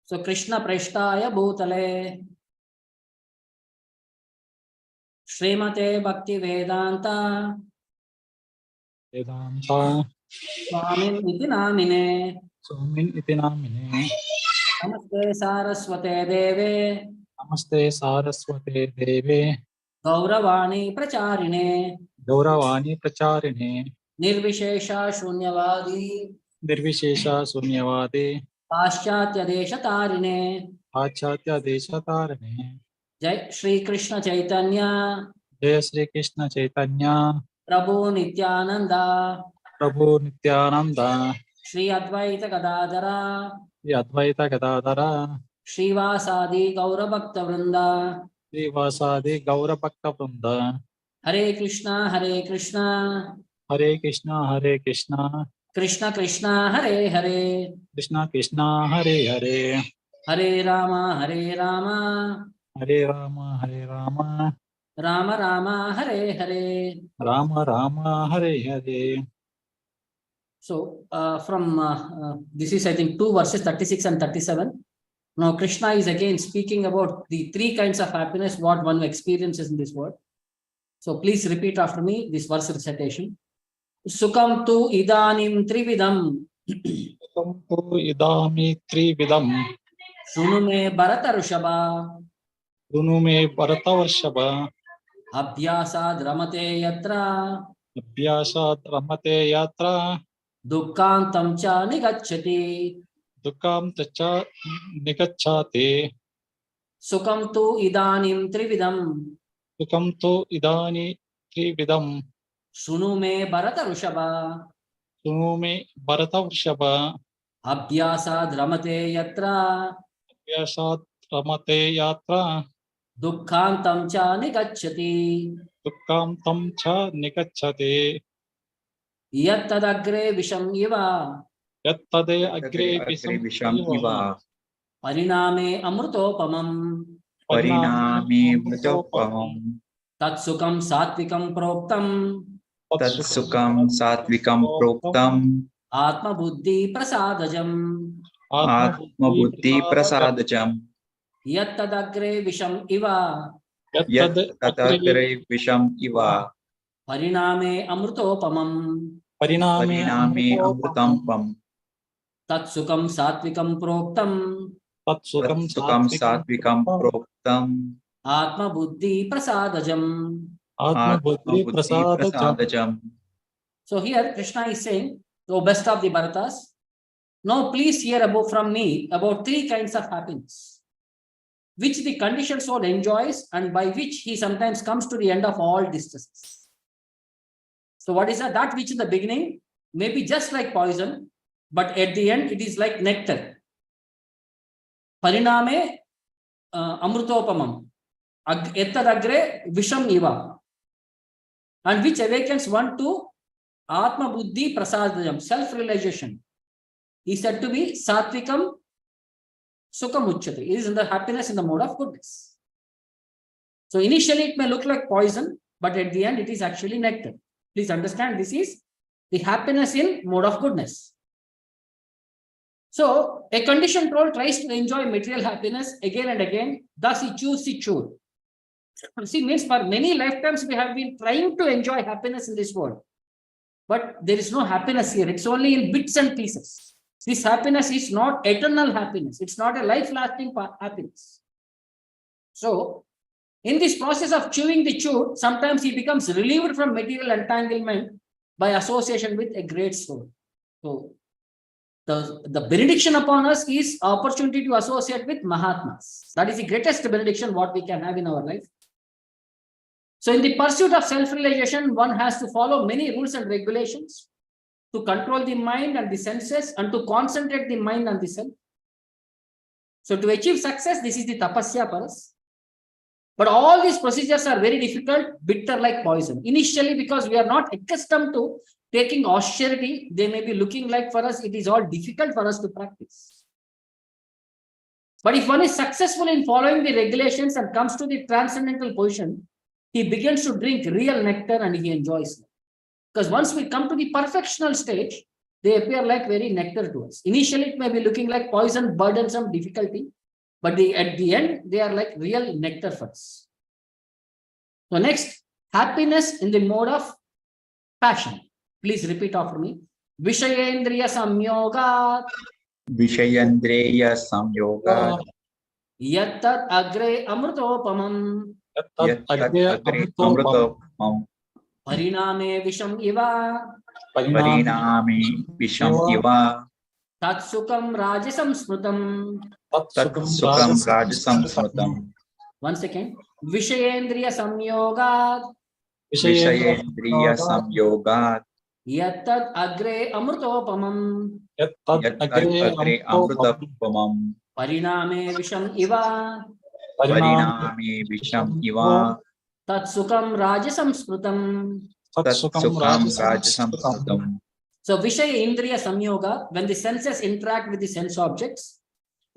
So Krishna Preshtaya Bhutale Srimate Bhakti Vedanta Swamin iti namine Namaste Saraswate Deve Namaste Saraswate Deve Gauravani Pracharine Gauravani Pracharine Nirvishesha Shunyavadi Nirvishesha Sunyavadi Paschatya Desha Tarine Achatya Deshatarane Jai Shri Krishna Chaitanya Jai Sri Krishna Chaitanya Prabhu Nityananda Prabhu Nityananda Shri Advaita Gadadhara Sri Advaita Gadadhara Srivasadi Gaura Bhakta Vrinda Sri Vasadi Gaura Bhakta Vrinda Hare Krishna Hare Krishna Hare Krishna Hare Krishna Krishna Krishna Hare Hare Krishna Krishna Hare Hare Hare Rama Hare Rama Hare Rama Hare Rama Rama Rama Hare Hare. Rama Rama Hare Hare. So from this is I think 2 verses 36 and 37. Now Krishna is again speaking about the 3 kinds of happiness what one experiences in this world. So please repeat after me this verse recitation. Sukham tu idanim trividam Sukam tu idami trividam Shunu me Bharata Rushabha Dunu me Bharatavarshava Abhyasad Ramate Yatra Abhyasat Ramate Yatra Dukkhantam cha nigacchati. Dukam Tacha Nikachate Sukham tu idanim trividam Sukam tu idani trividam Shunu me Bharata Rushabha Dunu me Bharatavarshava Abhyasad Ramate Yatra Abhyasat Ramate Yatra Dukkhantam cha nigacchati. Dukam Tam Cha Nikachate Yattadagre visham iva Yattade Agre Visham Iva Pariname amrutopamam Parinami Mritopamam Tatsukam Satvikam Proktam Tatsukam Satvikam Proktam Atma Buddhi Prasadajam Atma Buddhi Prasadajam Yattadagre visham iva Yattadagre Visham Iva Pariname amrutopamam Parinami Amrutampam Tatsukam Satvikam Proktam Tatsukam Satvikam Proktam Atma Buddhi Prasadajam. Atma Buddhi Prasadajam. Prasadajam. So here Krishna is saying, O best of the Bharatas, now please hear about from me about 3 kinds of happiness, which the conditioned soul enjoys and by which he sometimes comes to the end of all distresses. So what is that? That which in the beginning may be just like poison, but at the end it is like nectar. Pariname amrutopamam ettadagre visham iva, and which awakens one to Atma Buddhi Prasadajam, self-realization. He said to be Satvikam Sukham Uchyate. It is in the happiness in the mode of goodness. So initially it may look like poison, but at the end it is actually nectar. Please understand, this is the happiness in mode of goodness. So a conditioned soul tries to enjoy material happiness again and again, thus he chooses it sure. See, means for many lifetimes we have been trying to enjoy happiness in this world. But there is no happiness here. It's only in bits and pieces. This happiness is not eternal happiness. It's not a life-lasting happiness. So, in this process of chewing the chew, sometimes he becomes relieved from material entanglement by association with a great soul. So, the benediction upon us is opportunity to associate with Mahatmas. That is the greatest benediction what we can have in our life. So in the pursuit of self-realization, one has to follow many rules and regulations to control the mind and the senses and to concentrate the mind on the self. So to achieve success, this is the tapasya for us. But all these procedures are very difficult, bitter like poison. Initially, because we are not accustomed to taking austerity, they may be looking like for us, it is all difficult for us to practice. But if one is successful in following the regulations and comes to the transcendental position, he begins to drink real nectar and he enjoys it. Because once we come to the perfectional stage, they appear like very nectar to us. Initially, it may be looking like poison, burdensome, difficulty, but at the end, they are like real nectar for us. So next, happiness in the mode of passion. Please repeat after me. Vishayendriya samyoga Vishayandreya samyoga yattat agre amrutopamam Yat agre amritopam amrutopam pariname visham iva parinami visham iva tatsukam rajasam smrutam. tat sukam rajasam smritam. Once again, Vishayendriya samyoga Vishayendriya samyoga yattat agre amrutopamam Yat agre amrutopamam pariname visham iva parinami visham iva tatsukam rajasam smrutam. tat sukam rajasam smritam. So Vishaya Indriya Samyoga, when the senses interact with the sense objects,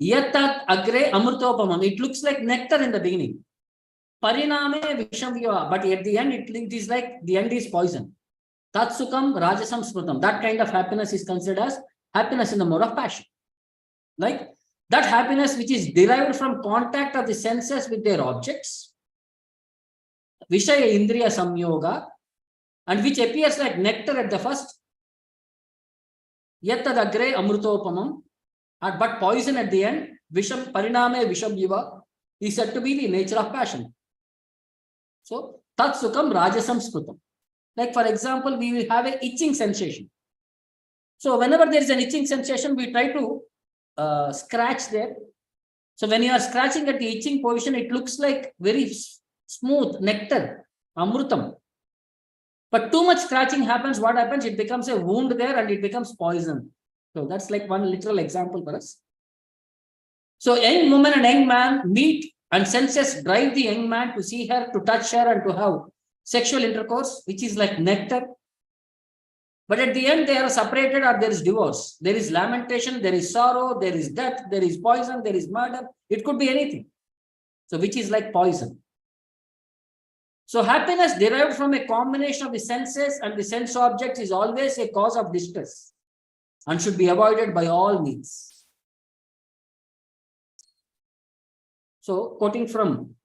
yattat agre amrutopamam, it looks like nectar in the beginning. Pariname visham iva, but at the end it is like the end is poison. Tatsukam rajasam smrutam. That kind of happiness is considered as happiness in the mode of passion. Like that happiness which is derived from contact of the senses with their objects, Vishaya Indriya Samyoga, and which appears like nectar at the first, yattad agre amrutopamam, but poison at the end, visham pariname visham iva, is said to be the nature of passion. So, tat sukam rajasam smrutam. Like for example, we will have a itching sensation. So, whenever there is an itching sensation, we try to scratch there. So, when you are scratching at the itching position, it looks like very smooth nectar, amrutam. But too much scratching happens, what happens? It becomes a wound there and it becomes poison. So that's like one literal example for us. So young woman and young man meet and senses drive the young man to see her, to touch her and to have sexual intercourse, which is like nectar. But at the end, they are separated or there is divorce. There is lamentation, there is sorrow, there is death, there is poison, there is murder. It could be anything. So which is like poison. So happiness derived from a combination of the senses and the sense objects is always a cause of distress and should be avoided by all means. So quoting from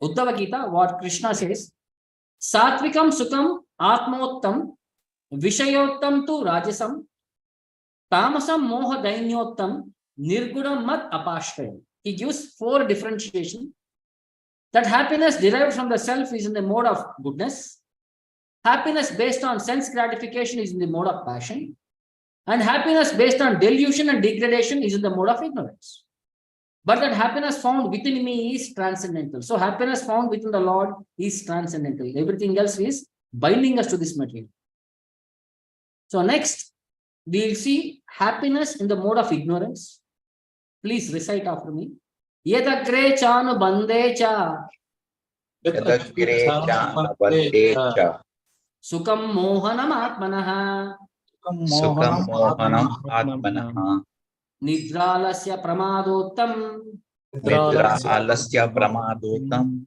Uddhava Gita, what Krishna says, Satvikam Sukham Atmottam Vishayottam tu Rajasam Tamasam Moha Dainyottam Nirgunam mat apashtayam. He gives 4 differentiation. That happiness derived from the self is in the mode of goodness. Happiness based on sense gratification is in the mode of passion. And happiness based on delusion and degradation is in the mode of ignorance. But that happiness found within me is transcendental. So happiness found within the Lord is transcendental. Everything else is binding us to this material. So next, we will see happiness in the mode of ignorance. Please recite after me. Yadagre chanu bande cha Yadagre chana bande cha sukam mohanam atmanaha sukam mohanam atmanaha nidralasya pramadottam nidra alasya pramadotam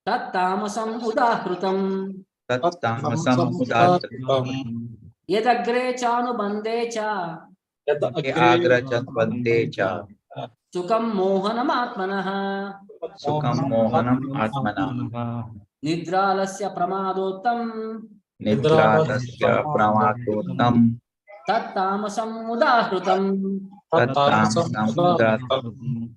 tat tamasam udahrutam. tat tamasam udatratam Yadagre chanu bande cha agra chat bande cha sukam mohanam atmanaha sukam mohanam atmana nidralasya pramadottam nidratasya pramadotam tat tamasam udahrutam. tat tamasam udatratam.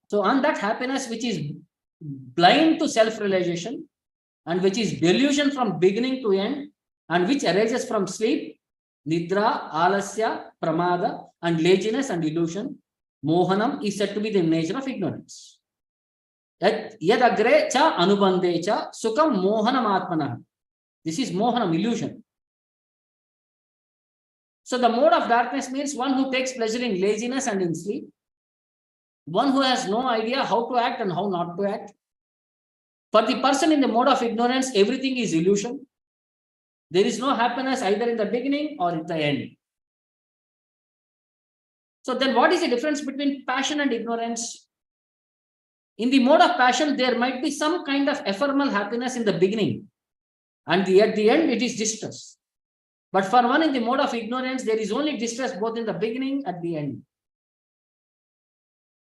So on that happiness which is blind to self-realization and which is delusion from beginning to end and which arises from sleep, nidra, alasya, pramada and laziness and illusion, mohanam is said to be the nature of ignorance. Yad agre cha anubande cha sukam mohanam atmanah. This is mohanam, illusion. So the mode of darkness means one who takes pleasure in laziness and in sleep, one who has no idea how to act and how not to act. For the person in the mode of ignorance, everything is illusion. There is no happiness either in the beginning or at the end. So then what is the difference between passion and ignorance? In the mode of passion, there might be some kind of ephemeral happiness in the beginning. And at the end, it is distress. But for one in the mode of ignorance, there is only distress both in the beginning and the end.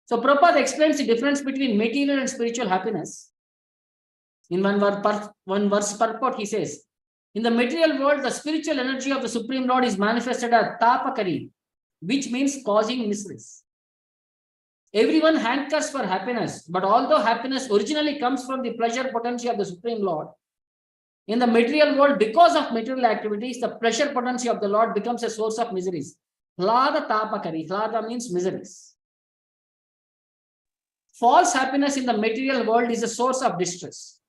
So Prabhupada explains the difference between material and spiritual happiness. In one verse purport, he says, in the material world, the spiritual energy of the Supreme Lord is manifested as tapakari, which means causing miseries. Everyone hankers for happiness, but although happiness originally comes from the pleasure potency of the Supreme Lord, in the material world, because of material activities, the pleasure potency of the Lord becomes a source of miseries. Hlada tapakari. Hlada means miseries. False happiness in the material world is a source of distress.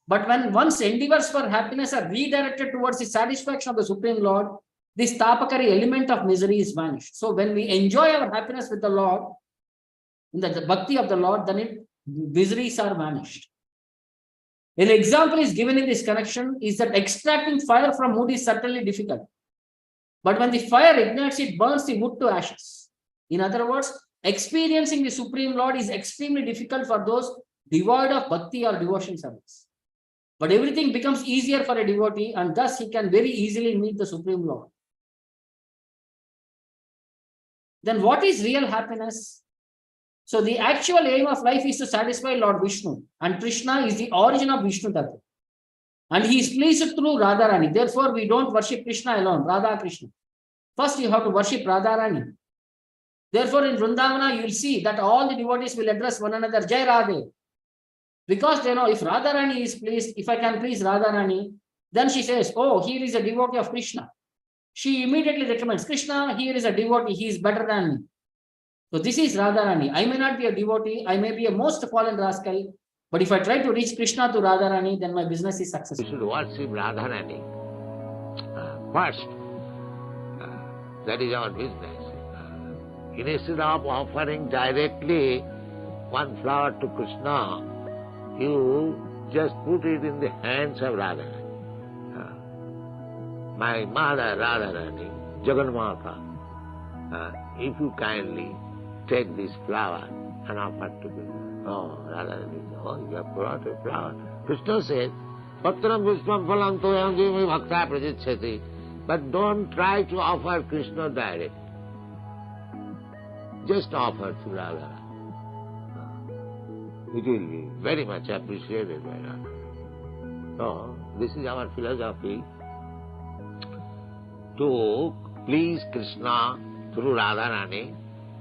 But when one's endeavors for happiness are redirected towards the satisfaction of the Supreme Lord, this tapakari element of misery is vanished. So when we enjoy our happiness with the Lord, in the bhakti of the Lord, then miseries are vanished. An example is given in this connection is that extracting fire from wood is certainly difficult. But when the fire ignites, it burns the wood to ashes. In other words, experiencing the Supreme Lord is extremely difficult for those devoid of bhakti or devotion service. But everything becomes easier for a devotee, and thus he can very easily meet the Supreme Lord. Then what is real happiness? So the actual aim of life is to satisfy Lord Vishnu, and Krishna is the origin of Vishnu Tattva. And he is pleased through Radharani. Therefore, we don't worship Krishna alone, Radha Krishna. First, you have to worship Radharani. Therefore, in Vrindavana, you will see that all the devotees will address one another, Jai Radhe. Because they know if Radharani is pleased, if I can please Radharani, then she says, oh, here is a devotee of Krishna. She immediately recommends, Krishna, here is a devotee, he is better than me. So this is Radharani. I may not be a devotee, I may be a most fallen rascal, but if I try to reach Krishna to Radharani, then my business is successful. We should worship Radharani first. That is our business. Instead of offering directly one flower to Krishna, you just put it in the hands of Radharani. My mother Radharani, Jagannatha, if you kindly take this flower and offer to Krishna. Oh, Radharani, oh, you have brought a flower. Krishna said, Patram Vishwam Phalam Toyam Jivami Bhakta Prajitchati. But don't try to offer Krishna direct. Just offer to Radharani. It will be very much appreciated by Radharani. So, this is our philosophy, to please Krishna through Radharani,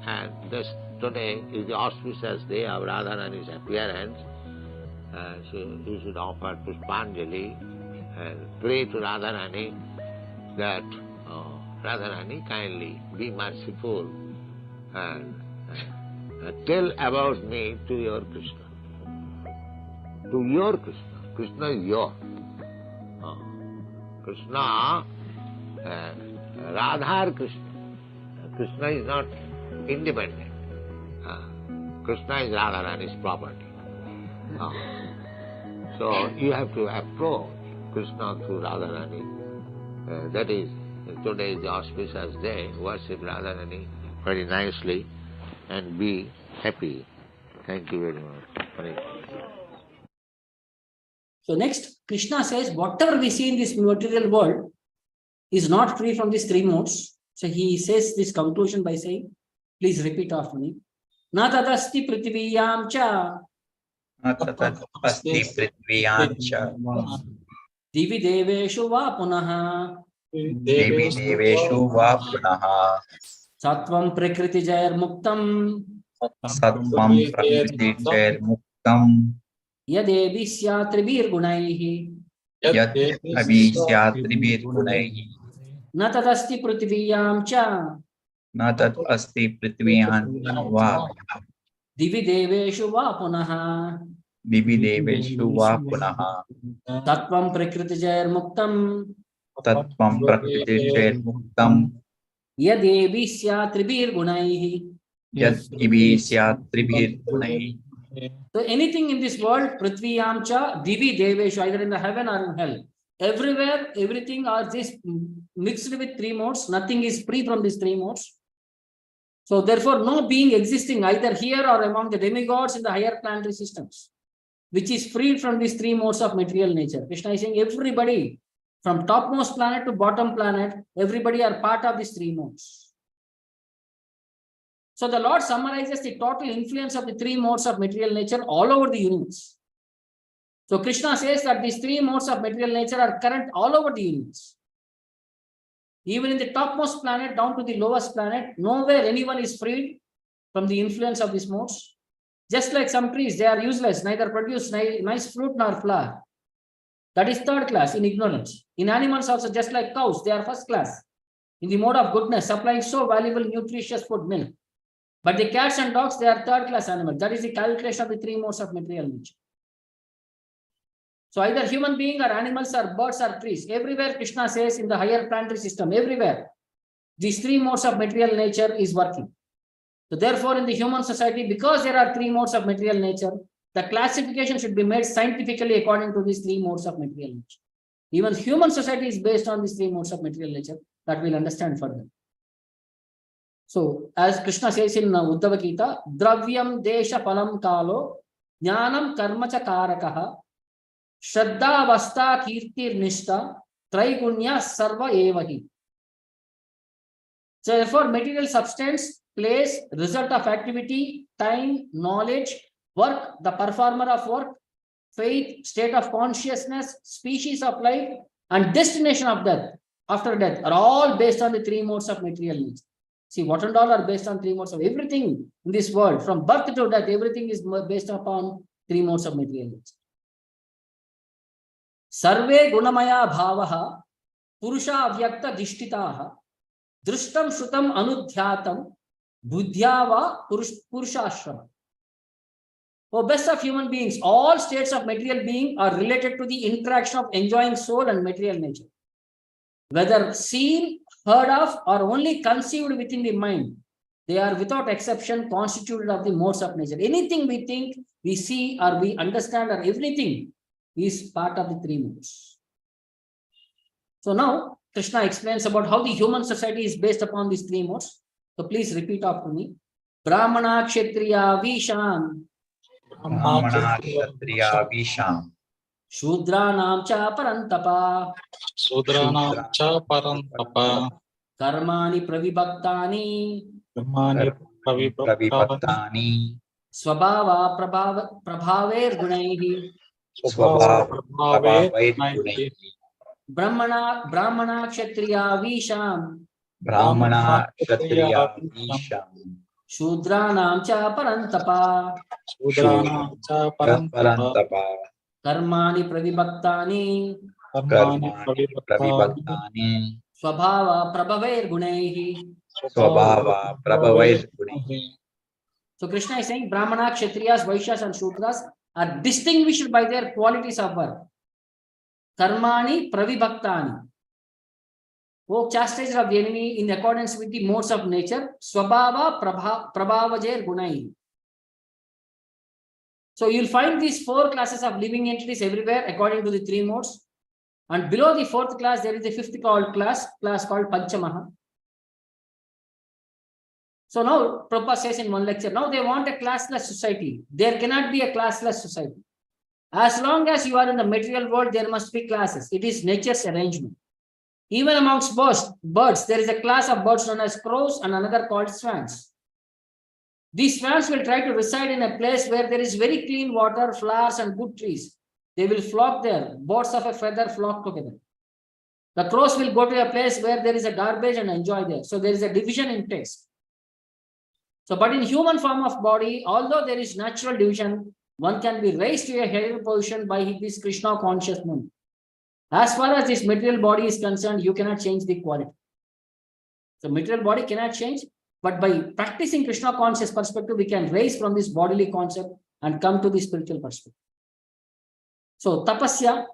and this today is the auspicious day of Radharani's appearance. So you should offer Pushpanjali and pray to Radharani that Radharani, kindly be merciful and tell about me to your Krishna. To your Krishna. Krishna is your. Krishna, Radhar Krishna. Krishna is not independent. Krishna is Radharani's property. So you have to approach Krishna through Radharani. That is, today is the auspicious day. Worship Radharani very nicely and be happy. Thank you very much. Hare Krishna. So next, Krishna says, whatever we see in this material world is not free from these three modes. So he says this conclusion by saying, please repeat after me. Na tadasti prithiviyam cha asti prithviyancha divi deveshu va punaha devi deveshu va punaha sattvam prakriti jayar muktam sattvam prakriti jair muktam yadevi syatribir gunaihi yat abhisyat tribir gunaihi na tadasti prithiviyam cha na tat asti prithviyancha va divi deveshu va punaha divi deveshu va punaha sattvam prakriti jayar muktam tattvam prakriti jair muktam yadevi syatribir gunaihi. yat abhisyat tribir gunaihi. So anything in this world, Prithviyam cha, Divi Deveshu, either in the heaven or in hell. Everywhere, everything are this mixed with three modes. Nothing is free from these three modes. So therefore, no being existing either here or among the demigods in the higher planetary systems. which is freed from these three modes of material nature. Krishna is saying everybody, from topmost planet to bottom planet, everybody are part of these three modes. So the Lord summarizes the total influence of the three modes of material nature all over the universe. So Krishna says that these three modes of material nature are current all over the universe. Even in the topmost planet down to the lowest planet, nowhere anyone is freed from the influence of these modes. Just like some trees, they are useless, neither produce nice fruit nor flower. That is third class in ignorance. In animals also, just like cows, they are first class in the mode of goodness, supplying so valuable, nutritious food, milk. But the cats and dogs, they are third class animals. That is the calculation of the three modes of material nature. So either human being or animals or birds or trees, everywhere Krishna says in the higher planetary system, everywhere, these three modes of material nature is working. So therefore, in the human society, because there are three modes of material nature, the classification should be made scientifically according to these three modes of material nature. Even human society is based on these three modes of material nature, that we'll understand further. So, as Krishna says in Uddhava Gita, Dravyam Desha Palam Kalo, Jnanam Karma Cha Karakaha, Shraddha Vasta Kirtir Nishta, Traigunya Sarva Evahi. So, therefore, material substance, place, result of activity, time, knowledge, work, the performer of work, faith, state of consciousness, species of life, and destination of death, after death, are all based on the three modes of material nature. See, what and all are based on three modes of everything in this world, from birth to death, everything is based upon three modes of material nature. Sarve gunamaya bhavaha, purusha avyakta dishtitaha, drishtam shrutam anudhyatam, buddhyava purushashrama. Oh, best of human beings, all states of material being are related to the interaction of enjoying soul and material nature. Whether seen, heard of, or only conceived within the mind, they are without exception constituted of the modes of nature. Anything we think, we see, or we understand, or everything is part of the three modes. So now, Krishna explains about how the human society is based upon these three modes. So please repeat after me. Brahmana, Kshatriya, Visham. Brahmana Kshatriya Visham. Shudranam cha parantapa. Sudranam cha parantapa. Karmani pravibhaktani. Karmani Pravibhaktani. Swabhava prabhaver gunaihi. Swabhava prabhavair gunaihi. Brahmana Kshatriya Visham. Brahmana Kshatriya Visham. Shudranam cha parantapa. Sudranam cha parantapa. Karmani pravibhaktani. Karmani pravibhaktani. Swabhava prabhaver gunaihi. Swabhava prabhavair gunaihi. So Krishna is saying Brahmana, Kshatriyas, Vaishyas and Shudras are distinguished by their qualities of work. Karmani pravibhaktani. Oh, chastiser of the enemy in accordance with the modes of nature. Swabhava prabhavajer gunaihi. So you'll find these four classes of living entities everywhere according to the three modes. And below the fourth class, there is a fifth class called Panchamaha. So now, Prabhupada says in one lecture, now they want a classless society. There cannot be a classless society. As long as you are in the material world, there must be classes. It is nature's arrangement. Even amongst birds, there is a class of birds known as crows and another called swans. These swans will try to reside in a place where there is very clean water, flowers, and good trees. They will flock there. Birds of a feather flock together. The crows will go to a place where there is a garbage and enjoy there. So there is a division in taste. So, but in human form of body, although there is natural division, one can be raised to a higher position by this Krishna consciousness. As far as this material body is concerned, you cannot change the quality. So material body cannot change, but by practicing Krishna conscious perspective, we can raise from this bodily concept and come to the spiritual perspective. So tapasya.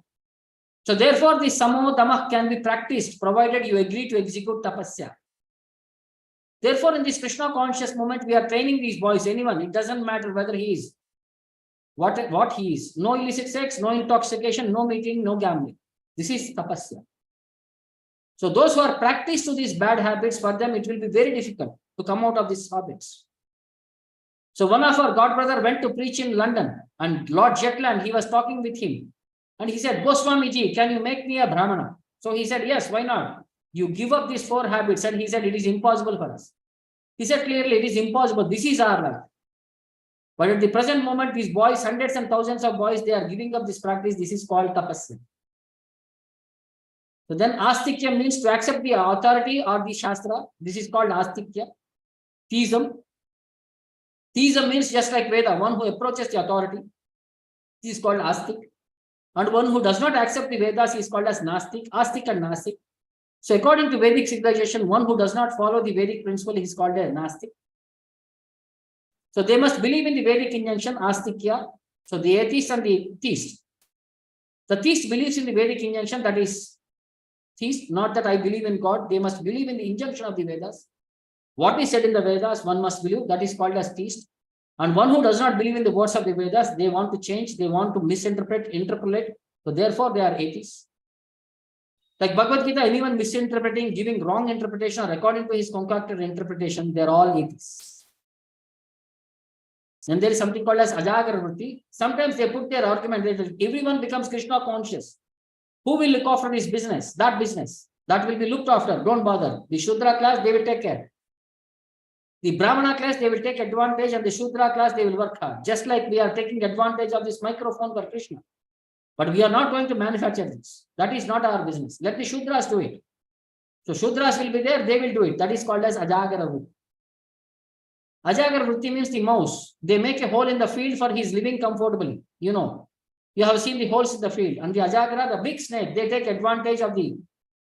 So therefore, the samo damah can be practiced provided you agree to execute tapasya. Therefore, in this Krishna conscious moment, we are training these boys, anyone, it doesn't matter whether he is what he is. No illicit sex, no intoxication, no meeting, no gambling. This is tapasya. So those who are practiced to these bad habits, for them it will be very difficult to come out of these habits. So one of our god brother went to preach in London And Lord Jetland, he was talking with him. And he said, Goswamiji, can you make me a Brahmana? So he said, yes, why not? You give up these 4 habits. And he said, it is impossible for us. He said clearly, it is impossible. This is our life. But at the present moment, these boys, hundreds and thousands of boys, they are giving up this practice. This is called tapasya. So then astikya means to accept the authority or the shastra. This is called astikya. Theism. Theism means just like Veda, one who approaches the authority. This is called astik. And one who does not accept the Vedas is called as nastik. Astik and nastik. So according to Vedic civilization, one who does not follow the Vedic principle is called a nastik. So they must believe in the Vedic injunction, astikya. So the atheist and the theist. The theist believes in the Vedic injunction, that is theist, not that I believe in God. They must believe in the injunction of the Vedas. What is said in the Vedas, one must believe, that is called as theist. And one who does not believe in the words of the Vedas, they want to change, they want to misinterpret, interpolate. So therefore they are atheists. Like Bhagavad Gita, anyone misinterpreting, giving wrong interpretation or according to his concocted interpretation, they are all atheists. And there is something called as Ajagara Vritti. Sometimes they put their argument that everyone becomes Krishna conscious. Who will look after this business? That business. That will be looked after. Don't bother. The Shudra class, they will take care. The Brahmana class, they will take advantage, and the Shudra class, they will work hard. Just like we are taking advantage of this microphone for Krishna. But we are not going to manufacture this. That is not our business. Let the Shudras do it. So Shudras will be there, they will do it. That is called as Ajagara Vritti. Ajagara Vritti means the mouse. They make a hole in the field for his living comfortably. You know, you have seen the holes in the field. And the Ajagara, the big snake, they take advantage of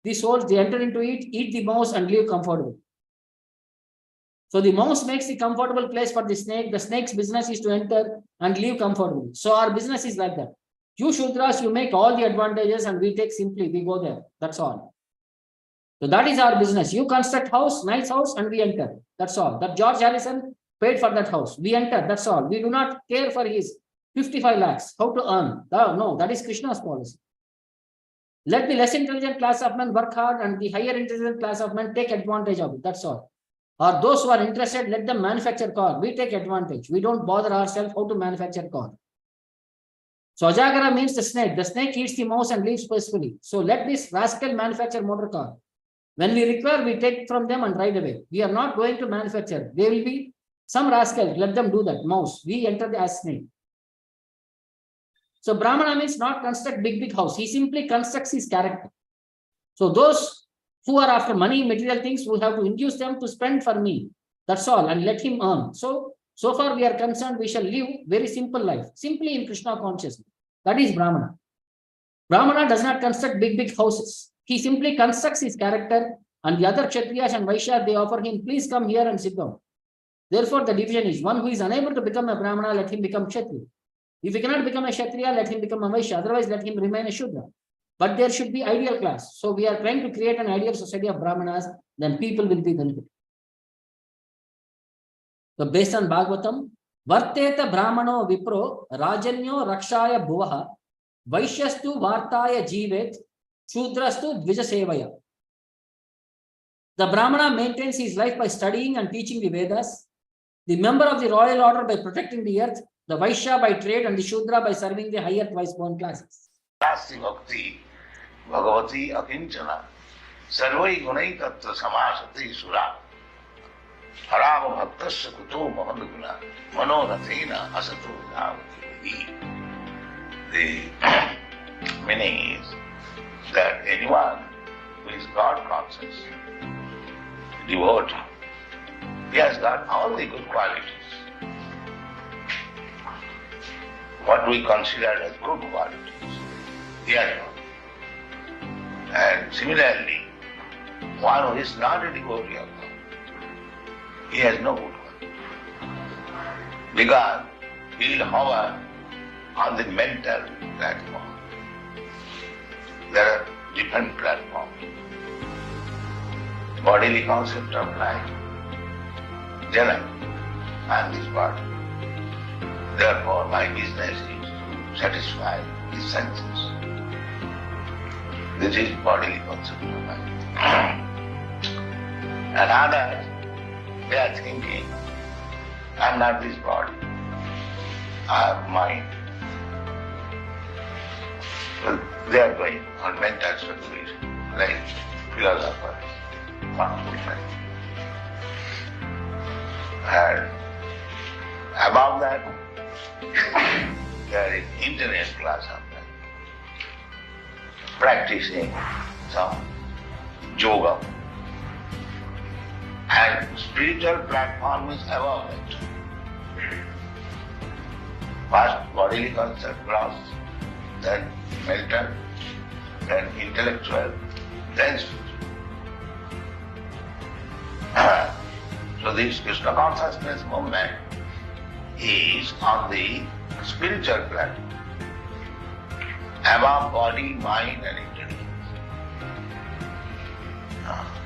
these holes, they enter into it, eat the mouse and live comfortably. So the mouse makes the comfortable place for the snake. The snake's business is to enter and live comfortably. So our business is like that. You Shudras, you make all the advantages and we take simply, we go there. That's all. So that is our business. You construct house, nice house, and we enter. That's all. That George Harrison paid for that house. We enter. That's all. We do not care for his 55 lakhs. How to earn? No, that is Krishna's policy. Let the less intelligent class of men work hard and the higher intelligent class of men take advantage of it. That's all. Or those who are interested, let them manufacture car. We take advantage. We don't bother ourselves how to manufacture car. So Ajagara means the snake. The snake eats the mouse and lives peacefully. So let this rascal manufacture motor car. When we require, we take from them and ride away. We are not going to manufacture. There will be some rascal. Let them do that. Mouse. We enter as snake. So Brahmana means not construct big house. He simply constructs his character. So those who are after money, material things, we have to induce them to spend for me. That's all. And let him earn. So far we are concerned, we shall live very simple life. Simply in Krishna consciousness. That is Brahmana. Brahmana does not construct big houses. He simply constructs his character, and the other Kshatriyas and Vaishyas, they offer him, please come here and sit down. Therefore, the division is one who is unable to become a Brahmana, let him become Kshatriya. If he cannot become a Kshatriya, let him become a Vaishya. Otherwise, let him remain a Shudra. But there should be ideal class. So we are trying to create an ideal society of Brahmanas, then people will be benefited. So based on Bhagavatam, Varteta Brahmano Vipro, Rajanyo Rakshaya Bhuvaha, Vaishyastu Vartaya Jivet, Shudrastu Dvijasevaya. The Brahmana maintains his life by studying and teaching the Vedas, the member of the royal order by protecting the earth, the Vaishya by trade, and the Shudra by serving the higher twice-born classes. Bhakti Bhagavati Akinchana Sarvai Gunai Tattva Samasati Sura Harava Bhaktasya Kuto Mahanuguna Manorathena Asatu Dhavati. The meaning is that anyone who is God conscious, devout, he has got all the good qualities. What we consider as good qualities, he has got. And similarly, one who is not a devotee of God, he has no good quality. Because he will hover on the mental platform. There are different platforms. Bodily concept of life, Jana, and this body. Therefore, my business is to satisfy the senses. This is bodily concept of life. And others, they are thinking, I am not this body. I have mind. So they are going on mental speculation, like philosophers, confusion. And above that, there is internet class of them, practicing some yoga. And spiritual platform is above it. First bodily concept class, then mental, then intellectual, then spiritual. So this Krishna consciousness movement is on the spiritual platform, above body, mind and intelligence.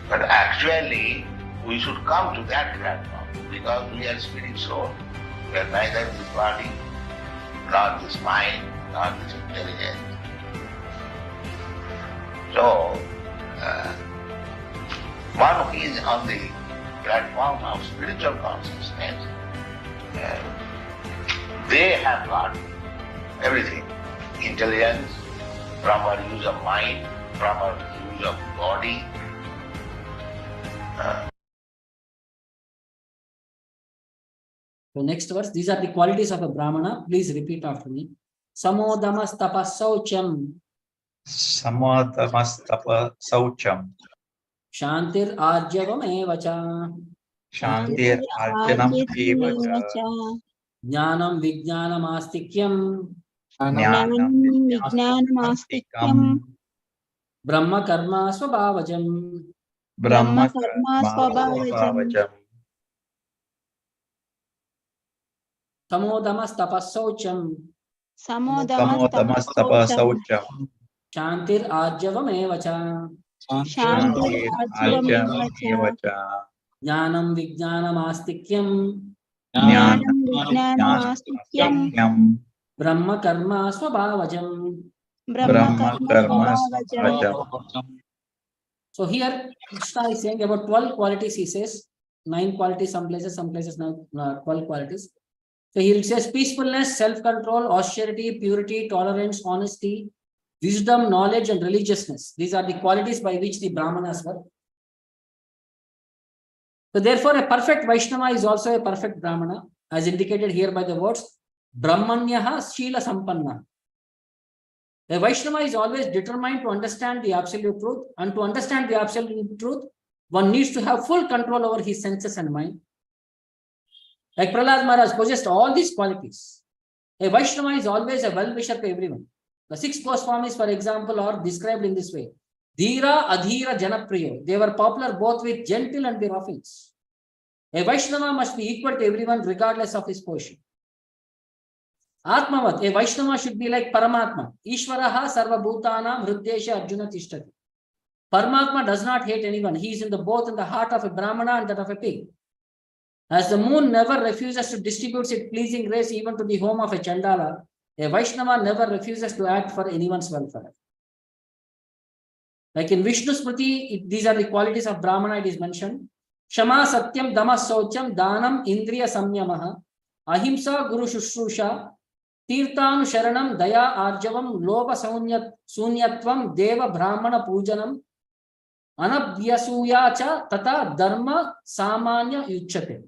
But actually, we should come to that platform because we are spirit soul. We are neither this body, nor this mind, nor this intelligence. So, one who is on the platform of spiritual consciousness, they have got everything. Intelligence, proper use of mind, proper use of body. So next verse, these are the qualities of a Brahmana. Please repeat after me. Samodamas tapasaucham. Samadhamastapa saucham. Shantir arjavam evacha. Shantir arjanam evacha. Jnanam vijnanam astikyam. Jnanam vijnanam Brahma karma swabhavajam. Brahma karma svabhavajam. Samodamas tapasaucham. Samadhamastapa saucham. Shantir arjavam evacha. Shantir arjanam evacha. Jnanam vijnanam astikyam. Jnanam vijnanam Brahma karma swabhavajam. Brahma karma svabhavajam. So here Krishna is saying about 12 qualities. He says 9 qualities, some places now 12 qualities. So here it says peacefulness, self-control, austerity, purity, tolerance, honesty, wisdom, knowledge, and religiousness. These are the qualities by which the Brahmanas were. So therefore, a perfect Vaishnava is also a perfect Brahmana, as indicated here by the words Brahmanyaha Shila Sampanna. A Vaishnava is always determined to understand the absolute truth, and to understand the absolute truth, one needs to have full control over his senses and mind. Like Prahlad Maharaj possessed all these qualities. A Vaishnava is always a well-wisher to everyone. The 6 Goswamis, for example, are described in this way. Dhira, Adhira, Janapriya. They were popular both with gentle and the roughings. A Vaishnava must be equal to everyone regardless of his position. Atmavat, a Vaishnava should be like Paramatma. Ishvaraha sarva bhutanam hriddesha arjuna tishtati. Paramatma does not hate anyone. He is both in the heart of a Brahmana and that of a pig. As the moon never refuses to distribute its pleasing rays even to the home of a Chandala, a Vaishnava never refuses to act for anyone's welfare. Like in Vishnu Smriti, these are the qualities of Brahmana, it is mentioned. Shama Satyam Dama Saucham Danam Indriya Samyamaha Ahimsa Guru Shushrusha Tirtanu Sharanam Daya Arjavam Loba Sunyatvam Deva Brahmana Pujanam Anabhyasuyacha Tata Dharma Samanya Yuchate.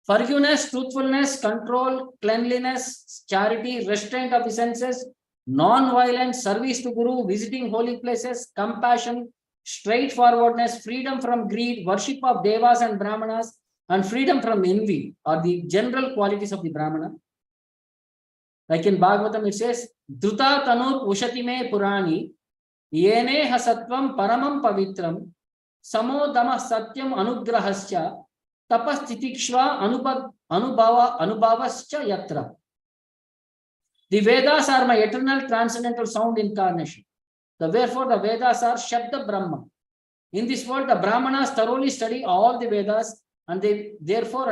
Forgiveness, truthfulness, control, cleanliness, charity, restraint of the senses, non-violence, service to Guru, visiting holy places, compassion, straightforwardness, freedom from greed, worship of Devas and Brahmanas, and freedom from envy are the general qualities of the Brahmana. Like in Bhagavatam it says, Druta Tanur Ushatime Purani, Yene Hasatvam Paramam Pavitram, Samodama Satyam Anugrahascha, Tapastitikshva Anubhavascha Yatra. The Vedas are my eternal transcendental sound incarnation. Therefore, the Vedas are Shabda Brahma. In this world, the Brahmanas thoroughly study all the Vedas, and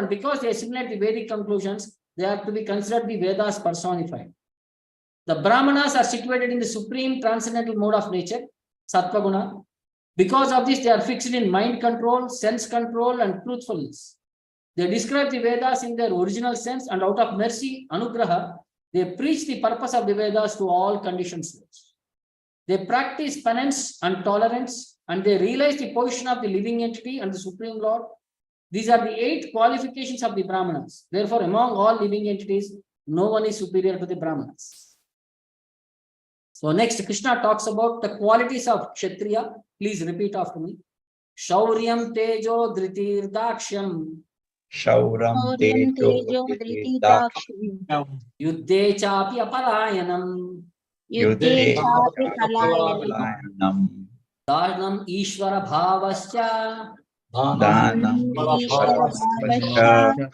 because they assimilate the Vedic conclusions, they are to be considered the Vedas personified. The Brahmanas are situated in the supreme transcendental mode of nature, Sattva Guna. Because of this, they are fixed in mind control, sense control, and truthfulness. They describe the Vedas in their original sense, and out of mercy, Anugraha, They preach the purpose of the Vedas to all conditioned souls. They practice penance and tolerance, and they realize the position of the living entity and the Supreme Lord. These are the 8 qualifications of the Brahmanas. Therefore, among all living entities, no one is superior to the Brahmanas. So next, Krishna talks about the qualities of Kshatriya. Please repeat after me. Shauryam Tejo Dhritir Dakshyam Shauram Tejo Daksham Yuddhe Chapi Aparayanam Yuddhe Chapi Palayanam Dharnam Ishvara Bhavascha Danam Ishvaravasya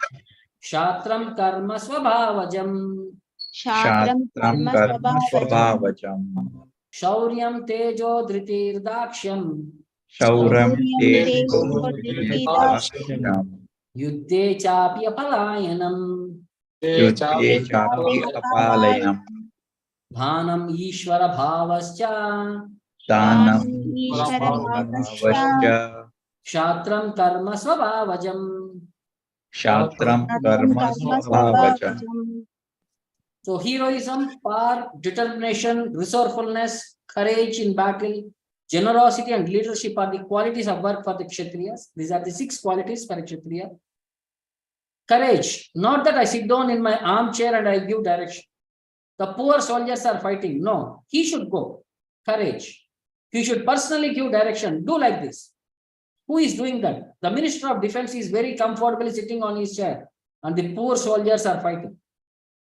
Shatram Karma Swabhavajam Shatram Karma Swabhavajam Shauryam Tejo Dhritir Dakshyam Shauram Tejo Daksham Yuddhe Chapi Apalayanam Yuddhe Chapi Apalayam Dhanam Ishvara Bhavascha Danam Ishvaravasya Shatram Karma Swabhavajam. Shatram Karma Swabhavajam. So heroism, power, determination, resourcefulness, courage in battle, generosity and leadership are the qualities of work for the Kshatriyas. These are the 6 qualities for a Kshatriya. Courage, not that I sit down in my armchair and I give direction. The poor soldiers are fighting. No, he should go. Courage. He should personally give direction. Do like this. Who is doing that? The Minister of Defense is very comfortably sitting on his chair and the poor soldiers are fighting.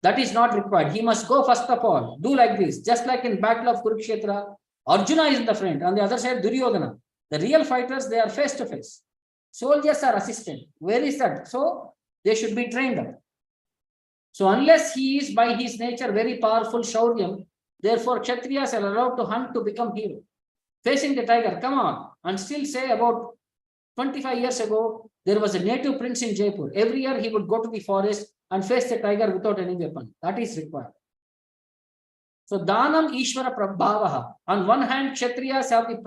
That is not required. He must go first of all. Do like this. Just like in Battle of Kurukshetra, Arjuna is in the front. On the other side, Duryodhana. The real fighters, they are face to face. Soldiers are assistant. Where is that? So they should be trained up. So unless he is by his nature very powerful Shauryam, therefore Kshatriyas are allowed to hunt to become hero. Facing the tiger, come on. And still say about 25 years ago, there was a native prince in Jaipur. Every year he would go to the forest and face the tiger without any weapon. That is required. So Dhanam Ishvara Prabhavaha. On one hand, Kshatriyas have the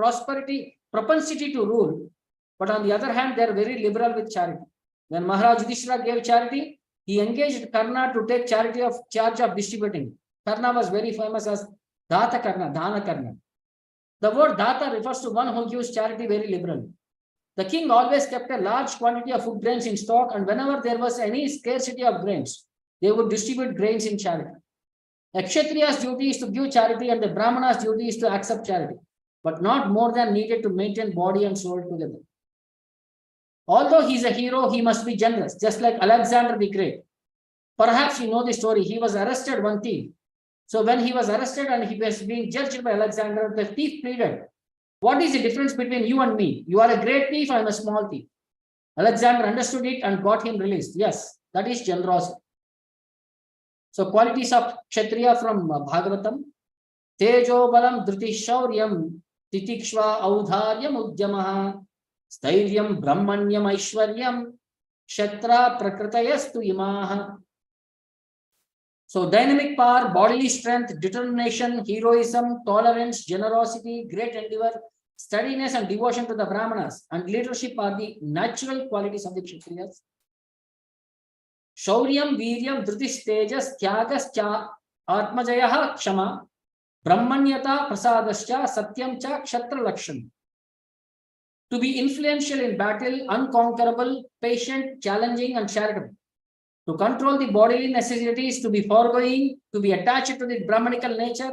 propensity to rule, but on the other hand, they are very liberal with charity. When Maharaj Yudhishthira gave charity, he engaged Karna to take charge of distributing. Karna was very famous as Data Karna, Dhana Karna. The word Data refers to one who gives charity very liberally. The king always kept a large quantity of food grains in stock, and whenever there was any scarcity of grains, they would distribute grains in charity. A Kshatriya's duty is to give charity and the Brahmana's duty is to accept charity, but not more than needed to maintain body and soul together. Although he is a hero, he must be generous, just like Alexander the Great. Perhaps you know the story. He was arrested one thief. So when he was arrested and he was being judged by Alexander, the thief pleaded, "What is the difference between you and me? You are a great thief, I am a small thief." Alexander understood it and got him released. Yes, that is generosity. So qualities of Kshatriya from Bhagavatam. Tejo balam dhriti shauryam titikshva audharyam udyamaha stairyam brahmanyam aishwaryam Kshatra prakritayastu imaha. So dynamic power, bodily strength, determination, heroism, tolerance, generosity, great endeavor, steadiness and devotion to the Brahmanas and leadership are the natural qualities of the Kshatriyas. Shauryam, Viryam, Dhritis, Tejas, Tyagas, Cha, Atmajayaha, Kshama, Brahmanyata, Prasadascha, Satyam, Cha, Kshatra Lakshmi. To be influential in battle, unconquerable, patient, challenging and charitable. To control the bodily necessities, to be foregoing, to be attached to the Brahmanical nature,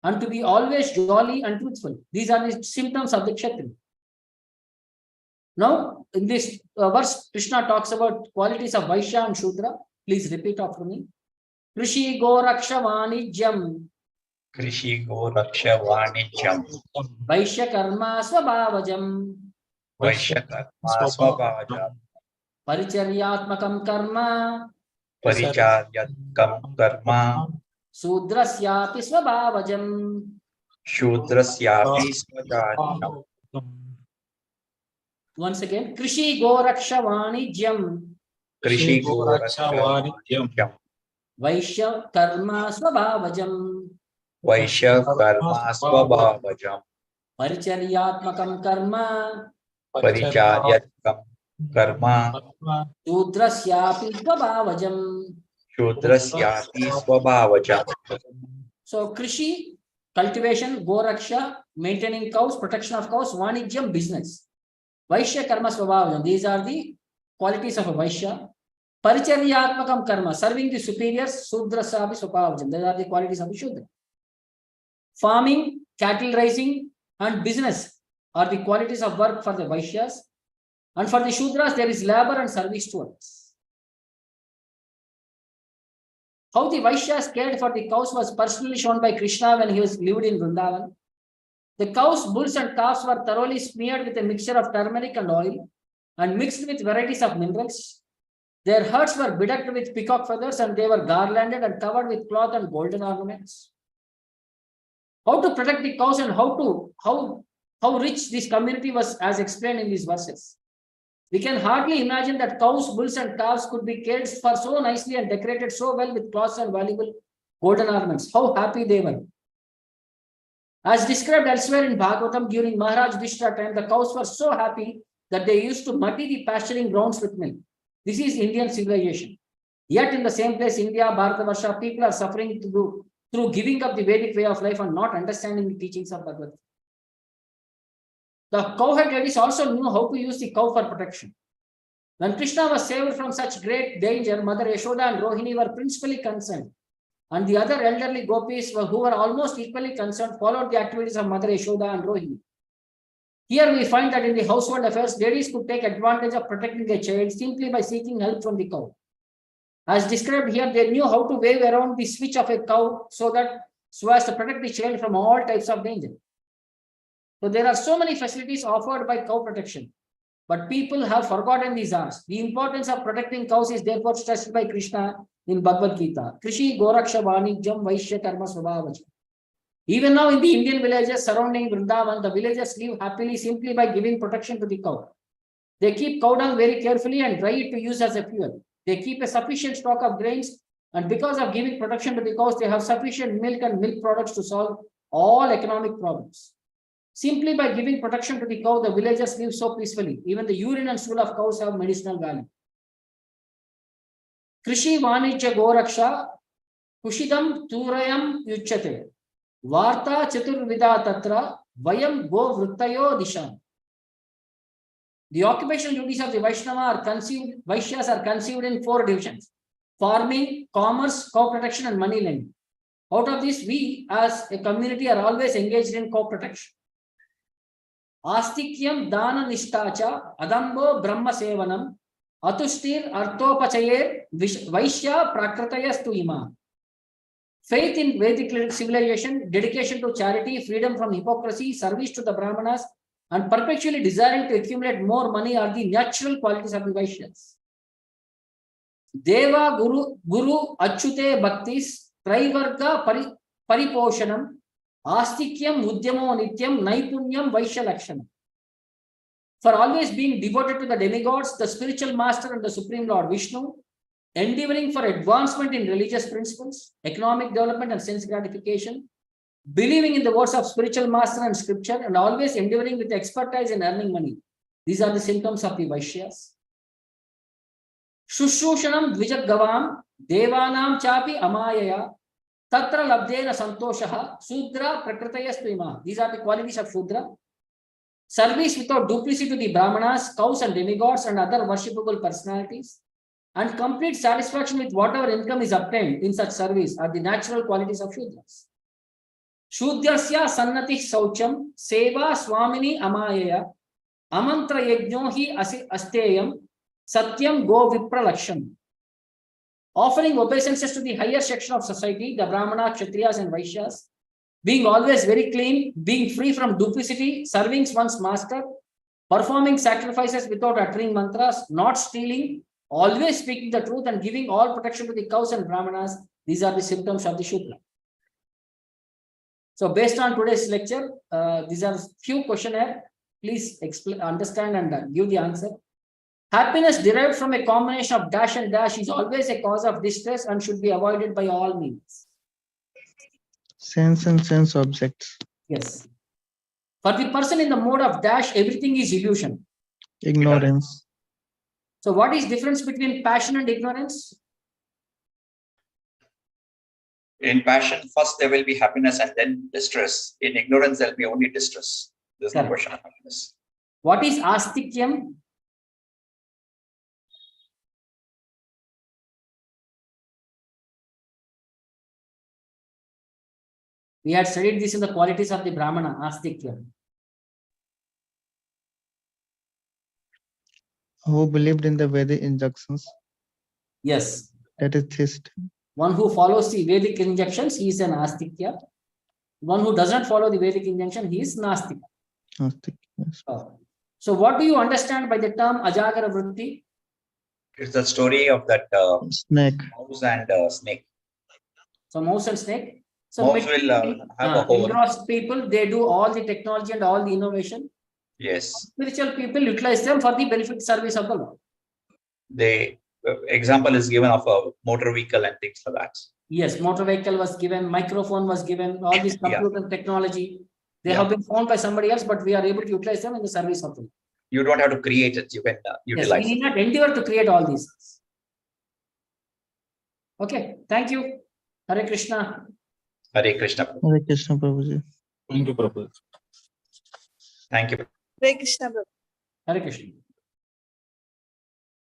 and to be always jolly and truthful. These are the symptoms of the Kshatriya. Now, in this verse, Krishna talks about qualities of Vaishya and Shudra. Please repeat after me. Krishi Go Raksha Vanijyam. Krishi Go Raksha Vanijyam. Vaishya Karma Swabhavajam. Vaishya Karma Swabhavajam. Paricharyatmakam Karma. Paricharyatmakam Karma. Sudrasyapi Swabhavajam. Shudrasyapi Swabhavajam. Once again, Krishi Go Raksha Vanijyam. Krishi Go Raksha Vanijyam. Vaishya Karma Swabhavajam. Vaishya Karma Swabhavajam. Paricharyatmakam Karma. Paricharyatmakam Karma. Sudrasyapi Swabhavajam. Shudrasyati Swabhavaja. So Krishi, cultivation, Goraksha, maintaining cows, protection of cows, Vanijyam, business. Vaishya Karma Swabhavajam. These are the qualities of a Vaishya. Paricharyatmakam Karma, serving the superiors, Sudrasabi Swabhavajam. These are the qualities of a Shudra. Farming, cattle raising, and business are the qualities of work for the Vaishyas. And for the Shudras, there is labor and service to others. How the Vaishyas cared for the cows was personally shown by Krishna when he was lived in Vrindavan. The cows, bulls, and calves were thoroughly smeared with a mixture of turmeric and oil and mixed with varieties of minerals. Their heads were bedecked with peacock feathers and they were garlanded and covered with cloth and golden ornaments. How to protect the cows and how rich this community was as explained in these verses. We can hardly imagine that cows, bulls, and calves could be cared for so nicely and decorated so well with cloths and valuable golden ornaments. How happy they were. As described elsewhere in Bhagavatam, during Maharaj Vishnu time, the cows were so happy that they used to muddy the pasturing grounds with milk. This is Indian civilization. Yet in the same place, India, Bharatavarsha, people are suffering through giving up the Vedic way of life and not understanding the teachings of Bhagavad. The cowherd ladies also knew how to use the cow for protection. When Krishna was saved from such great danger, Mother Yashoda and Rohini were principally concerned, and the other elderly gopis who were almost equally concerned followed the activities of Mother Yashoda and Rohini. Here we find that in the household affairs, ladies could take advantage of protecting their child simply by seeking help from the cow. As described here, they knew how to wave around the switch of a cow so as to protect the child from all types of danger. So there are so many facilities offered by cow protection, but people have forgotten these arts. The importance of protecting cows is therefore stressed by Krishna in Bhagavad Gita. Krishi Goraksha Vanijyam Vaishya Karma Swabhavajam. Even now in the Indian villages surrounding Vrindavan, the villagers live happily simply by giving protection to the cow. They keep cow dung very carefully and dry it to use as a fuel. They keep a sufficient stock of grains, and because of giving protection to the cows, they have sufficient milk and milk products to solve all economic problems. Simply by giving protection to the cow, the villagers live so peacefully. Even the urine and stool of cows have medicinal value. Krishi Vanijya Goraksha Kushidam Turayam Yuchate Varta Chaturvida Tatra Vayam Go Vrittayo Disham. The occupational duties of the Vaishyas are conceived in 4 divisions: farming, commerce, cow protection, and money lending. Out of this, we as a community are always engaged in cow protection. Astikyam Dana Nishtacha Adambo Brahma Sevanam Atustir Arthopachayer Vaishya Prakratayas Ima. Faith in Vedic civilization, dedication to charity, freedom from hypocrisy, service to the Brahmanas, and perpetually desiring to accumulate more money are the natural qualities of the Vaishyas. Deva Guru Achyute Bhaktis Trivarga Pariposhanam Astikyam Udyamo Nityam Naipunyam Vaishya Lakshanam. For always being devoted to the demigods, the spiritual master and the Supreme Lord Vishnu, endeavoring for advancement in religious principles, economic development and sense gratification, believing in the words of spiritual master and scripture, and always endeavoring with expertise in earning money. These are the symptoms of the Vaishyas. Shushushanam Dvijagavam Devanam Chapi Amayaya Tatra Labdena Santoshaha Sudra Prakritayas Ima. These are the qualities of Shudra. Service without duplicity to the Brahmanas, cows and demigods and other worshipable personalities, and complete satisfaction with whatever income is obtained in such service are the natural qualities of Shudras. Shudrasya Sannati Saucham Seva Swamini Amayaya Amantra Yajnohi Asteyam Satyam Go Vipra Laksham. Offering obeisances to the higher section of society, the Brahmana, Kshatriyas, and Vaishyas, being always very clean, being free from duplicity, serving one's master, performing sacrifices without uttering mantras, not stealing, always speaking the truth, and giving all protection to the cows and Brahmanas. These are the symptoms of the Shudra. So based on today's lecture, these are few questionnaires. Please understand and give the answer. Happiness derived from a combination of dash and dash is always a cause of distress and should be avoided by all means. Sense and sense objects. Yes. For the person in the mode of dash, everything is illusion. Ignorance. So what is difference between passion and ignorance? In passion, first there will be happiness and then distress. In ignorance, there will be only distress. There's no Correct. question of happiness. What is astikyam? We had studied this in the qualities of the Brahmana, astikyam. Who believed in the Vedic injunctions? Yes. That is theist. One who follows the Vedic injunctions, he is an astikya. One who does not follow the Vedic injunction, he is nastik. Nastik, yes. So what do you understand by the term ajagara vritti? It's the story of that Snake. mouse and snake. So mouse and snake. So Mouse will have a hole. engrossed people, they do all the technology and all the innovation. Yes. Spiritual people utilize them for the benefit service of the Lord. The example is given of a motor vehicle and things like that. Yes, motor vehicle was given, microphone was given, all this computer technology. They have been found by somebody else, but we are able to utilize them in the service of them. You don't have to create it. You can utilize Yes, we it. need not endeavor to create all these. Okay, thank you. Hare Krishna. Hare Krishna. Hare Krishna Prabhuji. Thank you, Prabhu. Thank you. Hare Krishna, Prabhu. Hare Krishna.